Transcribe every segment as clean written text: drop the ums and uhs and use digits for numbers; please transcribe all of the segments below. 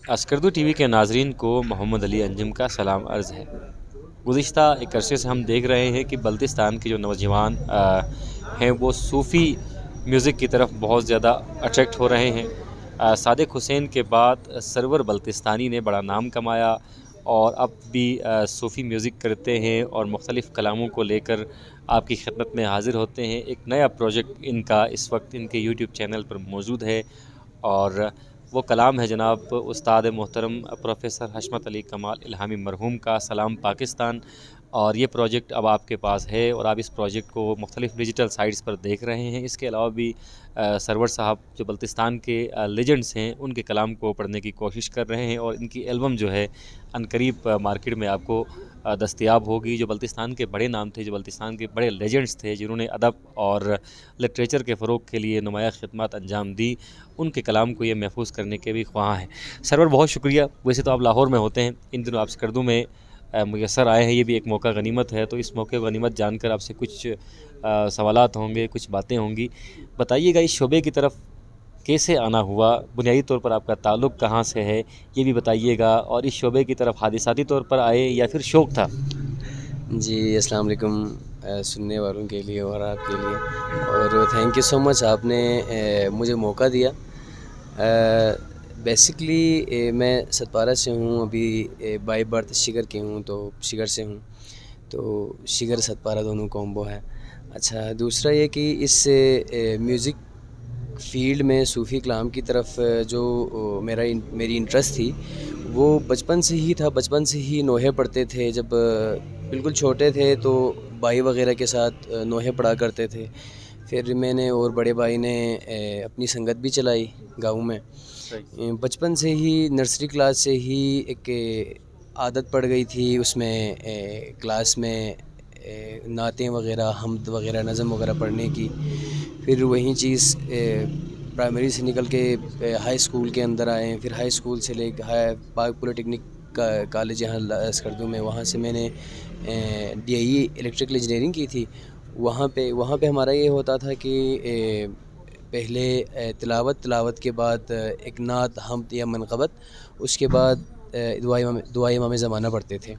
Skardu T V کے ناظرین کو محمد علی انجم کا سلام عرض ہے۔ گزشتہ ایک عرصے سے ہم دیکھ رہے ہیں کہ بلتستان کے جو نوجوان ہیں وہ صوفی میوزک کی طرف بہت زیادہ اٹریکٹ ہو رہے ہیں۔ صادق حسین کے بعد سرور بلتستانی نے بڑا نام کمایا اور اب بھی صوفی میوزک کرتے ہیں اور مختلف کلاموں کو لے کر آپ کی خدمت میں حاضر ہوتے ہیں۔ ایک نیا پروجیکٹ ان کا اس وقت ان کے یوٹیوب چینل پر موجود ہے اور وہ کلام ہے جناب استاد محترم پروفیسر حشمت علی کمال الہامی مرحوم کا سلام پاکستان، اور یہ پروجیکٹ اب آپ کے پاس ہے اور آپ اس پروجیکٹ کو مختلف ڈیجیٹل سائٹس پر دیکھ رہے ہیں۔ اس کے علاوہ بھی سرور صاحب جو بلتستان کے لیجنڈز ہیں ان کے کلام کو پڑھنے کی کوشش کر رہے ہیں اور ان کی البم جو ہے عنقریب مارکیٹ میں آپ کو دستیاب ہوگی۔ جو بلتستان کے بڑے نام تھے، جو بلتستان کے بڑے لیجنڈز تھے جنہوں نے ادب اور لٹریچر کے فروغ کے لیے نمایاں خدمات انجام دی، ان کے کلام کو یہ محفوظ کرنے کے بھی خواہاں ہیں۔ سرور بہت شکریہ۔ ویسے تو آپ لاہور میں ہوتے ہیں، ان دنوں آپ اسکردو میں میسر آئے ہیں، یہ بھی ایک موقع غنیمت ہے، تو اس موقع غنیمت جان کر آپ سے کچھ سوالات ہوں گے، کچھ باتیں ہوں گی۔ بتائیے گا اس شعبے کی طرف کیسے آنا ہوا، بنیادی طور پر آپ کا تعلق کہاں سے ہے یہ بھی بتائیے گا، اور اس شعبے کی طرف حادثاتی طور پر آئے یا پھر شوق تھا؟ جی السلام علیکم سننے والوں کے لیے اور آپ کے لیے، اور تھینک یو سو مچ آپ نے مجھے موقع دیا۔ بیسکلی میں ستپارہ سے ہوں، ابھی بائی برتھ شگر کے ہوں، تو شگر سے ہوں، تو شگر ستپارہ دونوں کومبو ہے۔ اچھا، دوسرا یہ کہ اس میوزک فیلڈ میں صوفی کلام کی طرف جو میری انٹرسٹ تھی وہ بچپن سے ہی تھا۔ بچپن سے ہی نوحے پڑھتے تھے، جب بالکل چھوٹے تھے تو بھائی وغیرہ کے ساتھ نوحے پڑھا کرتے تھے۔ پھر میں نے اور بڑے بھائی نے اپنی سنگت بھی چلائی گاؤں میں۔ بچپن سے ہی نرسری کلاس سے ہی ایک عادت پڑ گئی تھی اس میں، کلاس میں نعتیں وغیرہ، حمد وغیرہ، نظم وغیرہ پڑھنے کی۔ پھر وہی چیز پرائمری سے نکل کے ہائی اسکول کے اندر آئے، پھر ہائی اسکول سے لے کے پاک پولی ٹیکنک کالج یہاں اسکردو میں، وہاں سے میں نے D I E electrical engineering کی تھی۔ وہاں پہ ہمارا یہ ہوتا تھا کہ پہلے تلاوت کے بعد ایک نعت، حمد یا منقبت، اس کے بعد دعائے امام زمانہ پڑھتے تھے۔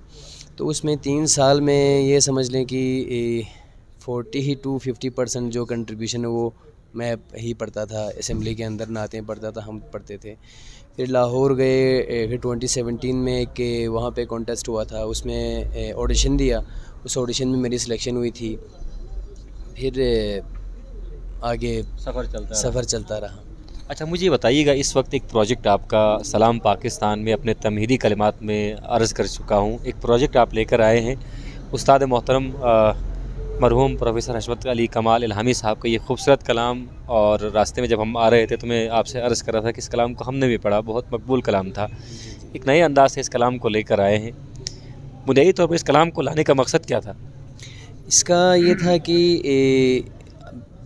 تو اس میں 3 سال میں یہ سمجھ لیں کہ 40 to 50% جو کنٹریبیوشن ہے وہ میں ہی پڑھتا تھا۔ اسمبلی کے اندر نعتیں پڑھتا تھا، ہم پڑھتے تھے۔ پھر لاہور گئے، پھر 2017 میں کہ وہاں پہ کانٹیسٹ ہوا تھا، اس میں آڈیشن دیا، اس آڈیشن میں میری سلیکشن ہوئی تھی۔ پھر آگے سفر چلتا رہا۔ اچھا، مجھے یہ بتائیے گا، اس وقت ایک پروجیکٹ آپ کا سلام پاکستان میں اپنے تمہیدی کلمات میں عرض کر چکا ہوں، ایک پروجیکٹ آپ لے کر آئے ہیں۔ استاد محترم مرحوم پروفیسر حشمت علی کمال الہامی صاحب کا یہ خوبصورت کلام، اور راستے میں جب ہم آ رہے تھے تو میں آپ سے عرض کر رہا تھا کہ اس کلام کو ہم نے بھی پڑھا، بہت مقبول کلام تھا۔ ایک نئے انداز سے اس کلام کو لے کر آئے ہیں، بنیادی طور پر اس کلام کو لانے کا مقصد کیا تھا؟ اس کا یہ تھا کہ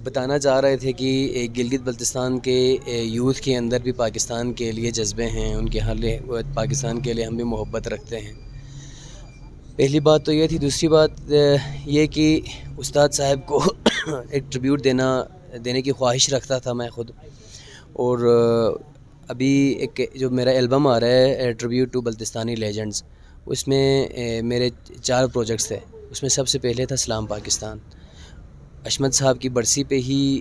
بتانا چاہ رہے تھے کہ گلگت بلتستان کے یوتھ کے اندر بھی پاکستان کے لیے جذبے ہیں، ان کے پاکستان کے لیے ہم بھی محبت رکھتے ہیں۔ پہلی بات تو یہ تھی۔ دوسری بات یہ کہ استاد صاحب کو ایک ٹریبیوٹ دینے کی خواہش رکھتا تھا میں خود، اور ابھی ایک جو میرا البم آ رہا ہے ٹریبیوٹ ٹو بلتستانی لیجنڈز، اس میں میرے 4 پروجیکٹس تھے۔ اس میں سب سے پہلے تھا سلام پاکستان۔ حشمت صاحب کی برسی پہ ہی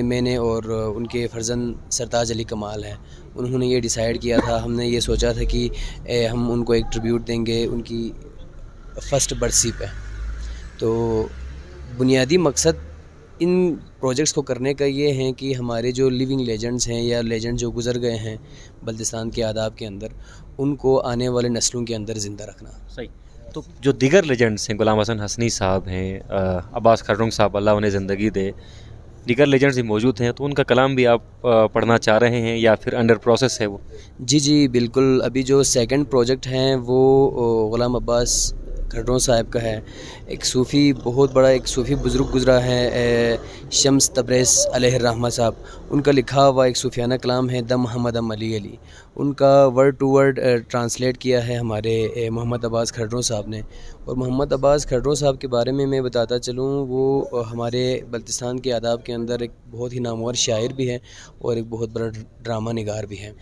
میں نے اور ان کے فرزند سرتاج علی کمال ہیں، انہوں نے یہ ڈیسائیڈ کیا تھا، ہم نے یہ سوچا تھا کہ ہم ان کو ایک ٹریبیوٹ دیں گے ان کی فرسٹ برسی پہ۔ تو بنیادی مقصد ان پروجیکٹس کو کرنے کا یہ ہے کہ ہمارے جو لیونگ لیجنڈز ہیں یا لیجنڈ جو گزر گئے ہیں بلتستان کے آداب کے اندر، ان کو آنے والے نسلوں کے اندر زندہ رکھنا۔ صحیح۔ تو جو دیگر لیجنڈس ہیں، غلام حسن حسنی صاحب ہیں، عباس کھرونگ صاحب اللہ انہیں زندگی دے، دیگر لیجنڈس بھی موجود ہیں، تو ان کا کلام بھی آپ پڑھنا چاہ رہے ہیں یا پھر انڈر پروسیس ہے وہ؟ جی بالکل۔ ابھی جو سیکنڈ پروجیکٹ ہیں وہ غلام عباس کھرڑوں صاحب کا ہے. ایک صوفی بہت بڑا ایک صوفی بزرگ گزرا ہے شمس تبریز علیہ الرحمہ صاحب. ان کا لکھا ہوا ایک صوفیانہ کلام ہے دم محمد علی علی. ان کا ورڈ ٹو ورڈ ٹرانسلیٹ کیا ہے ہمارے محمد عباس کھرڑوں صاحب نے. اور محمد عباس کھرڑوں صاحب کے بارے میں بتاتا چلوں، وہ ہمارے بلتستان کے آداب کے اندر ایک بہت ہی نامور شاعر بھی ہے اور ایک بہت بڑا ڈرامہ نگار بھی ہے.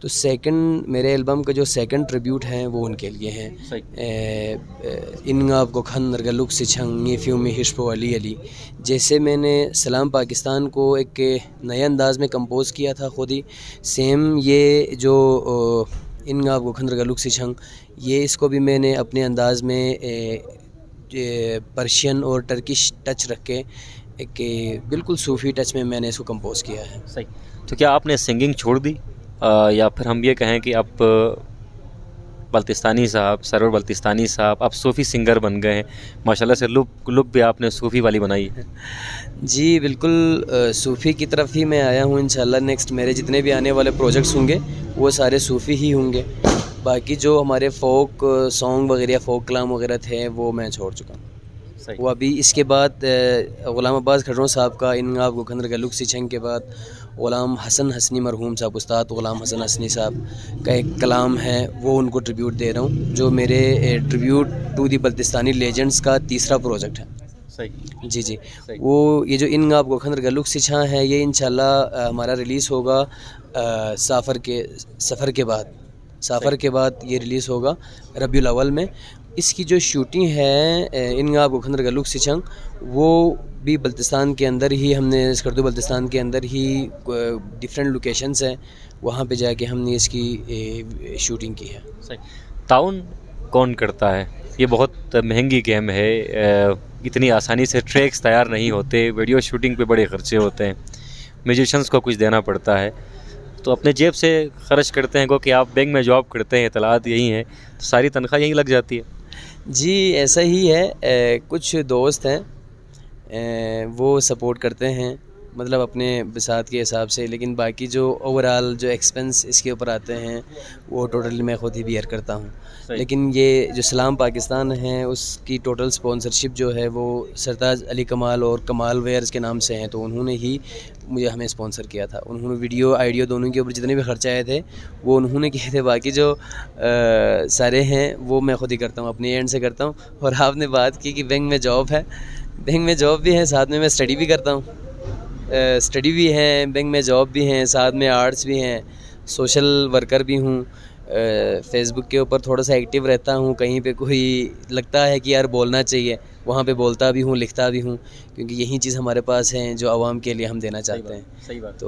تو سیکنڈ میرے البم کا جو سیکنڈ ٹریبیوٹ ہیں وہ ان کے لیے ہیں. ان آپ کو کھندر گلک سے چھنگ یہ فیوں میں حشب و علی علی. جیسے میں نے سلام پاکستان کو ایک نئے انداز میں کمپوز کیا تھا خود ہی، سیم یہ جو ان آپ کو کھندر گلک سے چھنگ، یہ اس کو بھی میں نے اپنے انداز میں پرشین اور ٹرکش ٹچ رکھ کے ایک بالکل صوفی ٹچ میں نے اس کو کمپوز کیا ہے. صحیح. تو کیا آپ نے سنگنگ چھوڑ دی یا پھر ہم یہ کہیں کہ اب بلتستانی صاحب، سرور بلتستانی صاحب اب صوفی سنگر بن گئے ہیں؟ ماشاءاللہ سے لک بھی آپ نے صوفی والی بنائی ہے. جی بالکل، صوفی کی طرف ہی میں آیا ہوں. انشاءاللہ نیکسٹ میرے جتنے بھی آنے والے پروجیکٹس ہوں گے وہ سارے صوفی ہی ہوں گے. باقی جو ہمارے فوک سانگ وغیرہ فوک کلام وغیرہ تھے وہ میں چھوڑ چکا ہوں. وہ ابھی اس کے بعد غلام عباس کھرڑوں صاحب کا ان آپ کو کھندر گلک سی چھنگ کے بعد غلام حسن حسنی مرحوم صاحب، استاد غلام حسن حسنی صاحب کا ایک کلام ہے، وہ ان کو ٹریبیوٹ دے رہا ہوں، جو میرے tribute to the Baltistani Legendre's کا تیسرا پروجیکٹ ہے. صحیح. جی وہ یہ جو ان آپ کو کھندر گلک سی چھاں ہے یہ انشاءاللہ ہمارا ریلیز ہوگا سفر کے بعد یہ ریلیز ہوگا ربیع الاول میں. اس کی جو شوٹنگ ہے ان آپ کو کھندر گلک سی چھنگ وہ بھی بلتستان کے اندر ہی ہم نے اسکردو بلتستان کے اندر ہی ڈفرینٹ لوکیشنز ہیں، وہاں پہ جا کے ہم نے اس کی شوٹنگ کی ہے. صحیح. تعاون کون کرتا ہے؟ یہ بہت مہنگی گیم ہے، اتنی آسانی سے ٹریکس تیار نہیں ہوتے، ویڈیو شوٹنگ پہ بڑے خرچے ہوتے ہیں، میوزیشنس کو کچھ دینا پڑتا ہے، تو اپنے جیب سے خرچ کرتے ہیں. گو کہ آپ بینک میں جاب کرتے ہیں، اطلاعات یہی ہیں، تو ساری تنخواہ یہیں لگ جاتی ہے. جی ایسا ہی ہے. کچھ دوست ہیں وہ سپورٹ کرتے ہیں مطلب اپنے بساط کے حساب سے، لیکن باقی جو اوورال جو ایکسپنس اس کے اوپر آتے ہیں وہ ٹوٹلی میں خود ہی بیئر کرتا ہوں. لیکن یہ جو سلام پاکستان ہے اس کی ٹوٹل سپانسرشپ جو ہے وہ سرتاج علی کمال اور کمال ویئرز کے نام سے ہیں، تو انہوں نے ہی ہمیں اسپانسر کیا تھا. انہوں نے ویڈیو آئیڈیو دونوں کے اوپر جتنے بھی خرچے آئے تھے وہ انہوں نے کیے تھے. باقی جو سارے ہیں وہ میں خود ہی کرتا ہوں، اپنے اینڈ سے کرتا ہوں. اور آپ نے بات کی کہ بینک میں جاب ہے، بینک میں جاب بھی ہے، ساتھ میں اسٹڈی بھی کرتا ہوں. اسٹڈی بھی ہیں، بینک میں جاب بھی ہیں، ساتھ میں آرٹس بھی ہیں، سوشل ورکر بھی ہوں. فیس بک کے اوپر تھوڑا سا ایکٹیو رہتا ہوں، کہیں پہ کوئی لگتا ہے کہ یار بولنا چاہیے وہاں پہ بولتا بھی ہوں، لکھتا بھی ہوں، کیونکہ یہی چیز ہمارے پاس ہیں جو عوام کے لیے ہم دینا چاہتے ہیں. صحیح بات.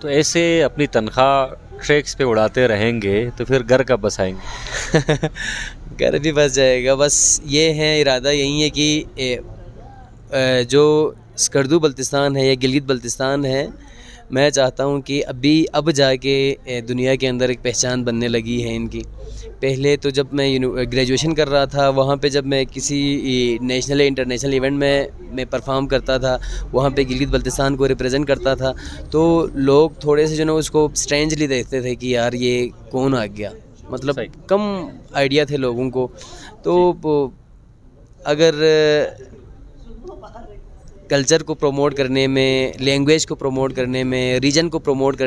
تو ایسے اپنی تنخواہ ٹریکس پہ اڑاتے رہیں گے تو پھر گھر کب بسائیں گے؟ گھر بھی بس جائے گا. بس یہ ہے ارادہ یہی ہے کہ جو اسکردو بلتستان ہے یا گلگت بلتستان ہے، میں چاہتا ہوں کہ اب جا کے دنیا کے اندر ایک پہچان بننے لگی ہے ان کی. پہلے تو جب میں گریجویشن کر رہا تھا وہاں پہ جب میں کسی نیشنل انٹرنیشنل ایونٹ میں پرفارم کرتا تھا، وہاں پہ گلگت بلتستان کو ریپرزینٹ کرتا تھا، تو لوگ تھوڑے سے جو نا اس کو اسٹرینجلی دیکھتے تھے کہ یار یہ کون آ گیا، مطلب کم آئیڈیا تھے لوگوں کو. تو اگر کلچر کو پروموٹ کرنے میں، لینگویج کو پروموٹ کرنے میں، ریجن کو پروموٹ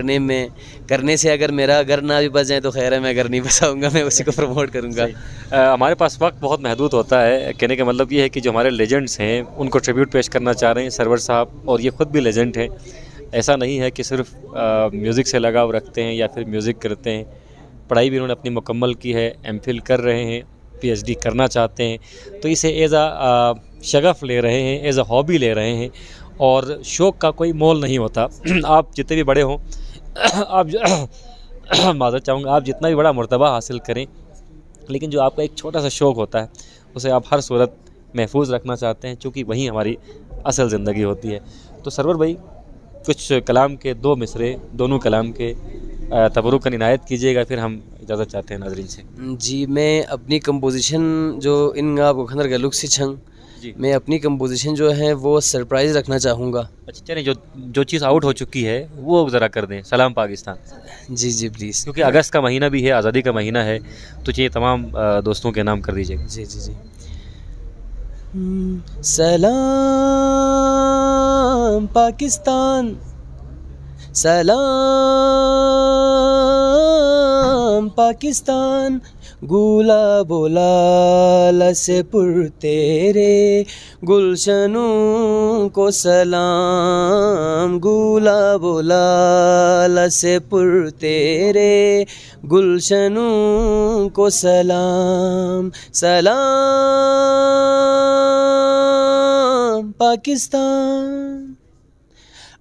کرنے سے اگر میرا گھر نہ بھی بس جائے تو خیر ہے، میں گھر نہیں بساؤں گا، میں اسی کو پروموٹ کروں گا. ہمارے پاس وقت بہت محدود ہوتا ہے. کہنے کا مطلب یہ ہے کہ جو ہمارے لیجنڈس ہیں ان کو ٹریبیوٹ پیش کرنا چاہ رہے ہیں سرور صاحب، اور یہ خود بھی لیجنڈ ہیں. ایسا نہیں ہے کہ صرف میوزک سے لگاؤ رکھتے ہیں یا پھر میوزک کرتے ہیں، پڑھائی بھی انہوں نے اپنی مکمل کی ہے، ایم فل کر رہے ہیں، پی ایچ ڈی کرنا چاہتے ہیں، تو اسے ایز اے شغف لے رہے ہیں، ایز اے ہابی لے رہے ہیں، اور شوق کا کوئی مول نہیں ہوتا. آپ جتنے بھی بڑے ہوں، آپ معذرت چاہوں گا، آپ جتنا بھی بڑا مرتبہ حاصل کریں، لیکن جو آپ کا ایک چھوٹا سا شوق ہوتا ہے اسے آپ ہر صورت محفوظ رکھنا چاہتے ہیں، چونکہ وہی ہماری اصل زندگی ہوتی ہے. تو سرور بھائی کچھ کلام کے 2 مصرے دونوں کلام کے تبرکاً عنایت کیجیے گا، پھر ہم اجازت چاہتے ہیں ناظرین سے. جی میں اپنی کمپوزیشن جو ان آپ کو کھندر گلک سی چھنگ جی میں اپنی کمپوزیشن جو ہے وہ سرپرائز رکھنا چاہوں گا. اچھا چلیں جو چیز آؤٹ ہو چکی ہے وہ ذرا کر دیں. سلام پاکستان، جی جی پلیز. کیونکہ اگست کا مہینہ بھی ہے، آزادی کا مہینہ ہے، تو چاہیے تمام دوستوں کے نام کر دیجیے. جی جی جی. سلام پاکستان، سلام پاکستان، گولا بولا سے پر تیرے گلشنوں کو سلام، گولا بولا سے پر تیرے گلشنوں کو سلام. سلام پاکستان،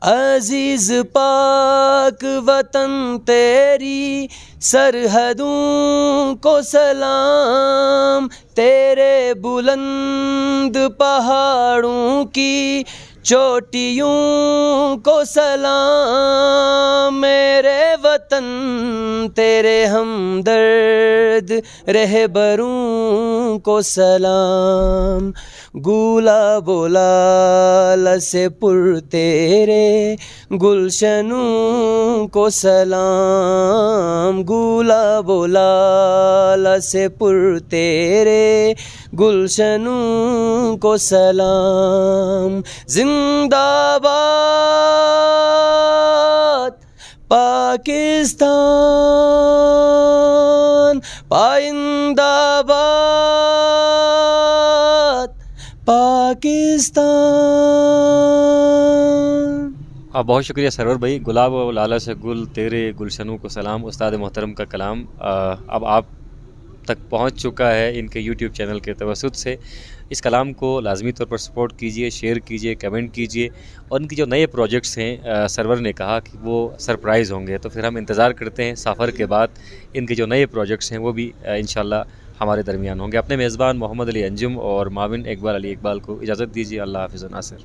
عزیز پاک وطن تیری سرحدوں کو سلام، تیرے بلند پہاڑوں کی چوٹیوں کو سلام، میرے وطن تیرے ہمدرد رہبروں کو سلام، گولا بولا سے پر تیرے گلشنوں کو سلام، گولا بولا سے پر تیرے گلشنوں کو سلام. زندہ باد پاکستان، پائندہ باد پاکستان. بہت شکریہ سرور بھائی. گلاب و لالہ سے گل تیرے گلشنوں کو سلام، استاد محترم کا کلام اب آپ تک پہنچ چکا ہے ان کے یوٹیوب چینل کے توسط سے. اس کلام کو لازمی طور پر سپورٹ کیجئے، شیئر کیجئے، کمنٹ کیجئے، اور ان کی جو نئے پروجیکٹس ہیں سرور نے کہا کہ وہ سرپرائز ہوں گے، تو پھر ہم انتظار کرتے ہیں سافر کے بعد ان کے جو نئے پروجیکٹس ہیں وہ بھی انشاءاللہ ہمارے درمیان ہوں گے. اپنے میزبان محمد علی انجم اور معاون اقبال علی اقبال کو اجازت دیجیے. اللہ حافظ. ناصر.